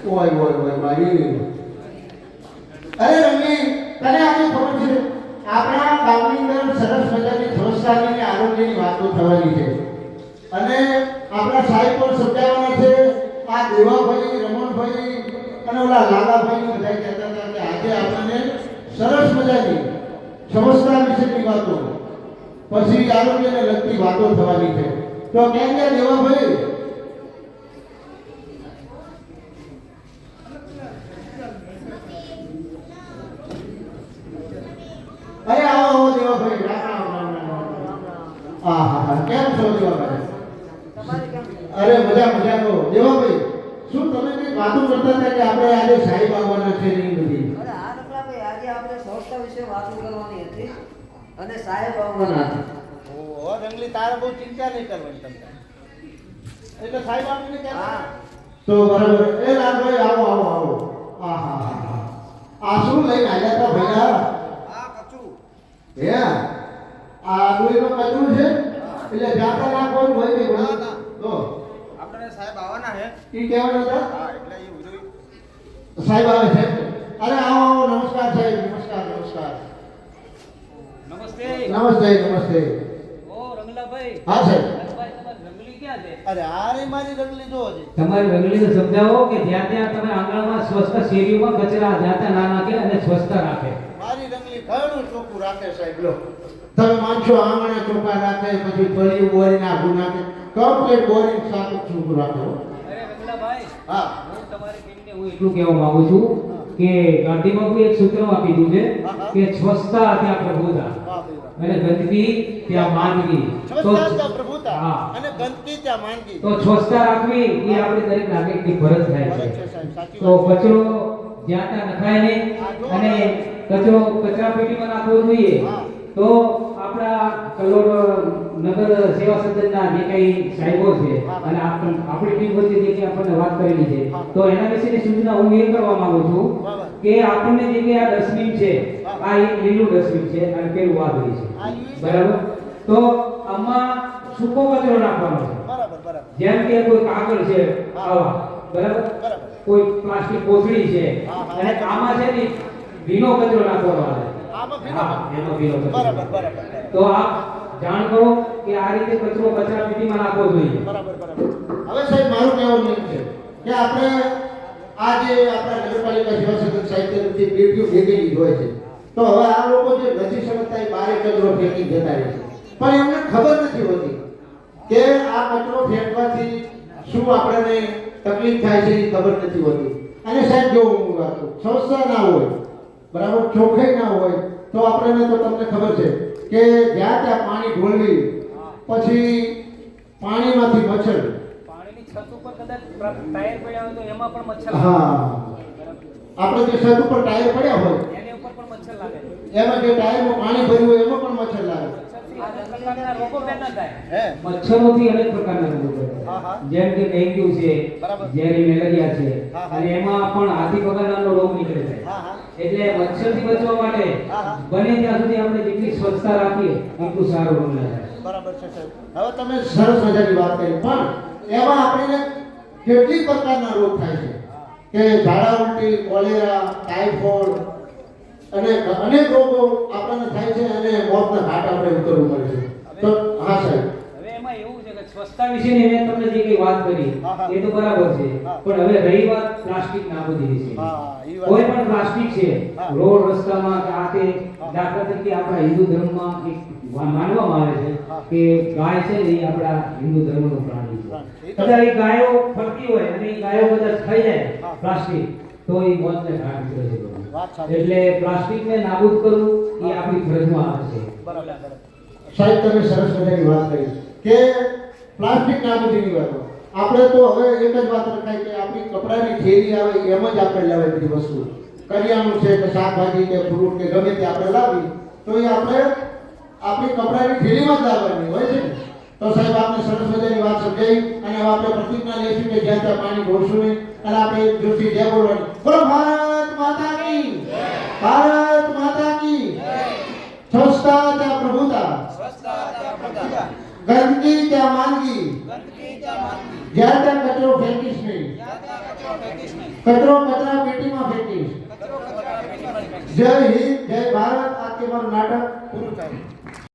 ઓય ઓય ઓય મારી અરે રમી તને આજે ખબર છે આપણા ગામની અંદર સરસ મજાની સ્વચ્છતાની અને આરોગ્યની વાતો થવાની છે અને આપણા સાહેબ પણ સમજાવવાના છે આ દેવાભાઈ રમણભાઈ અને ઓલા લાલાભાઈ બધા કહેતા હતા કે આજે આપણને સરસ મજાની સ્વચ્છતા વિશેની વાતો પછી આરોગ્યને લગતી વાતો થવાની છે તો કેમ કે દેવાભાઈ અરે આવો આવો દેવાભાઈ હા હા હા કેમ છો દેવાભાઈ અરે મજા મજા તો દેવાભાઈ શું તમે કઈ વાતો કરતા હતા કે આપણે આજે સાહેબ આવવાના છે નહીં બધી અરે હા રખલાભાઈ આજે આપણે સ્વચ્છતા વિશે વાતો કરવાની હતી અને સાહેબ આવવાના હતા ઓહો રંગલી તારે બહુ ચિંતા નહીં કરવાની તમને એટલે સાહેબ આપને કેમ તો બરાબર એ લાલભાઈ આવો આવો આવો હા હા હા આ શું લઈને આવ્યા હતા ભૈયા હે આ ડોઈનો કચરું છે એટલે જાતા નાખવાનું હોય કે ના તો આપણે સાહેબ આવવાના છે ઈ કહેવાના હતા હા એટલે એ બધું સાહેબ આવે છે અરે આવો આવો નમસ્કાર સાહેબ નમસ્કાર નમસ્કાર નમસ્તે નમસ્તે નમસ્તે ઓ રંગલાભાઈ હા સાહેબ રંગભાઈ તમારી રંગલી ક્યાં છે અરે આ રે મારી રંગલી જો છે તમારી રંગલીને સમજાવો કે જ્યાં ત્યાં તમે આંગણમાં સ્વચ્છ શેરીઓમાં કચરા જ્યાં ત્યાં ના નાખે અને સ્વચ્છતા રાખે મારી રંગલી ઘણું ચોખ્ખું રાખે સાહેબ લો તમે માનશો આંગણે ચોખ્ખા રાખે પછી ફરી બોરી નાખું નાખે કમ્પ્લીટ બોરિંગ સાફ ચોખ્ખું રાખે હો. અરે રંગલાભાઈ હા હું તમારી ટીમને હું એટલું કહેવા માંગુ છું કે ગાંધીમાં કોઈ એક સૂત્ર આપી દીધું છે કે સ્વચ્છતા ત્યાં પ્રભુતા વાહ ભાઈ વાહ. અને ગંદકી ત્યાં માંદગી સ્વચ્છતા ત્યાં પ્રભુતા હા. અને ગંદકી ત્યાં માંદગી તો સ્વચ્છતા રાખવી એ આપણે દરેક નાગરિકની ફરજ થાય ફરજ છે છે સાહેબ સાચી તો વાત છે. કચરો જ્યાં ત્યાં નખાય નહીં અને કચરો કચરા પેટીમાં નાખવો જોઈએ હા. તો આપણા કલોલ નગર સેવા સદનના જે કઈ સાહેબો છે હા. અને આપણી ટીમ વચ્ચે જે કઈ આપણને વાત કરેલી છે હા. તો એના વિશેની સૂચના હું એ કરવા માંગુ છું બરાબર. કે આપણને જે કઈ આ ડસ્ટબિન છે હા. આ એક લીલું ડસ્ટબિન છે અને પેલું વાદળી છે આ લીલું છે. બરાબર તો આમાં સૂકો કચરો નાખવાનો છે બરાબર બરાબર જેમ કે કોઈ કાગળ છે હા. આવા બરાબર બરાબર. કોઈ પ્લાસ્ટિક કોથળી છે હા, હા. અને આમાં છે ને ભીનો કચરો નાખવાનો આવે આમાં ભીનો હા, એમાં ભીનો કચરો. બરાબર બરાબર તો આપ જાણ કરો કે આ રીતે કચરો કચરા પેટીમાં નાખવો જોઈએ બરાબર બરાબર હવે સાહેબ મારું કહેવાનું એમ છે કે આપણે આજે આપણા નગરપાલિકા સેવા સદન સાહેબ તરફથી પેટીઓ ભેગેલી હોય છે તો હવે આ લોકો જે નથી સમજતા એ બારે કચરો ફેંકી જતા રહે છે પણ એમને ખબર નથી હોતી કે આ કચરો ફેંકવાથી શું આપણને તકલીફ થાય છે એ ખબર નથી હોતી અને સાહેબ જો હું વાત કરું સ્વચ્છતા ના હોય બરાબર ચોખ્ખાઈ ના હોય તો આપણને તો તમને ખબર છે કે જ્યાં ત્યાં પાણી ઢોળવી પછી પાણીમાંથી મચ્છર પાણીની છત ઉપર કદાચ ટાયર પડ્યા હોય તો એમાં પણ મચ્છર હા આપણે જે છત ઉપર ટાયર પડ્યા હોય એની ઉપર પણ મચ્છર લાગે એમાં જે ટાયરમાં પાણી ભર્યું હોય એમાં પણ મચ્છર લાગે મચ્છરથી અનેક પ્રકારના રોગો પેદા થાય હે મચ્છરોથી અનેક પ્રકારના રોગો પેદા હા, હા. થાય જેમ કે ડેન્ગ્યુ છે બરાબર. ઝેરી મેલેરિયા છે હા, હા. અને એમાં પણ હાથી પગરનાનો રોગ નીકળે છે હા હા એટલે મચ્છરથી બચવા માટે હા, હા. બને ત્યાં સુધી આપણે જેટલી સ્વચ્છતા રાખીએ એટલું સારું રોગ ના થાય બરાબર છે સાહેબ હવે તમે સરસ મજાની વાત કરી પણ એમાં આપણને કેટલી પ્રકારના રોગ થાય છે કે ઝાડા ઉલટી કોલેરા ટાઇફોઇડ અને અનેક રોગો આપણને થાય છે અને મોતના ઘાટ આપણે ઉતરવું પડે છે તો હા સાહેબ હવે એમાં એવું છે કે સ્વચ્છતા વિશેની મેં તમને જે કઈ વાત કરી હા, હા. એ તો બરાબર છે હા. પણ હવે રહી વાત પ્લાસ્ટિક નાબૂદી વિશે હા, એ વાત. કોઈ પણ પ્લાસ્ટિક છે હા. રોડ રસ્તામાં કે આ તે હા. દાખલા તરીકે આપણા હિન્દુ ધર્મમાં એક માનવામાં આવે છે હા. કે ગાય છે ને એ આપણા હિન્દુ ધર્મનું પ્રાણી છે પ્રાણી. કદાચ એ ગાયો ફરતી હોય અને એ ગાયો કદાચ ખાઈ જાય હા. પ્લાસ્ટિક તો એ મોતને ઘાટ ઉતરે છે વાત સાચી. એટલે પ્લાસ્ટિકને નાબૂદ કરવું એ આપણી ફરજમાં આવે છે બરાબર સાહેબ તમે સરસ મજાની વાત કરી કે પ્લાસ્ટિક નાબૂદીની વાતો આપણે તો હવે એક જ વાત રખાય કે આપણી કપડાની થેલી આવે એમ જ આપણે લેવાય બધી વસ્તુ કરિયાણું છે કે શાકભાજી કે ફ્રૂટ કે ગમે તે આપણે લાવી તો એ આપણે આપણી કપડાની થેલીમાં જ લાવવાની હોય છે ને તો સાહેબ આપણે સરસ મજાની વાત સમજાવી અને હવે આપણે પ્રતિજ્ઞા લઈશું કે જ્યાં ત્યાં પાણી ઢોળશું નહીં અને આપણે એક જોરથી જય બોલવાની બોલો ભારત માતા કી ભારત માતા કી સ્વચ્છતા ત્યાં પ્રભુતા ગંદકી ત્યાં માંદગી જ્યાં ત્યાં કચરો ફેંકીશ નહીં કચરો કચરા પેટીમાં ફેંકીશ. જય હિન્દ, જય ભારત. આ કે મારું નાટક પૂરું થાય.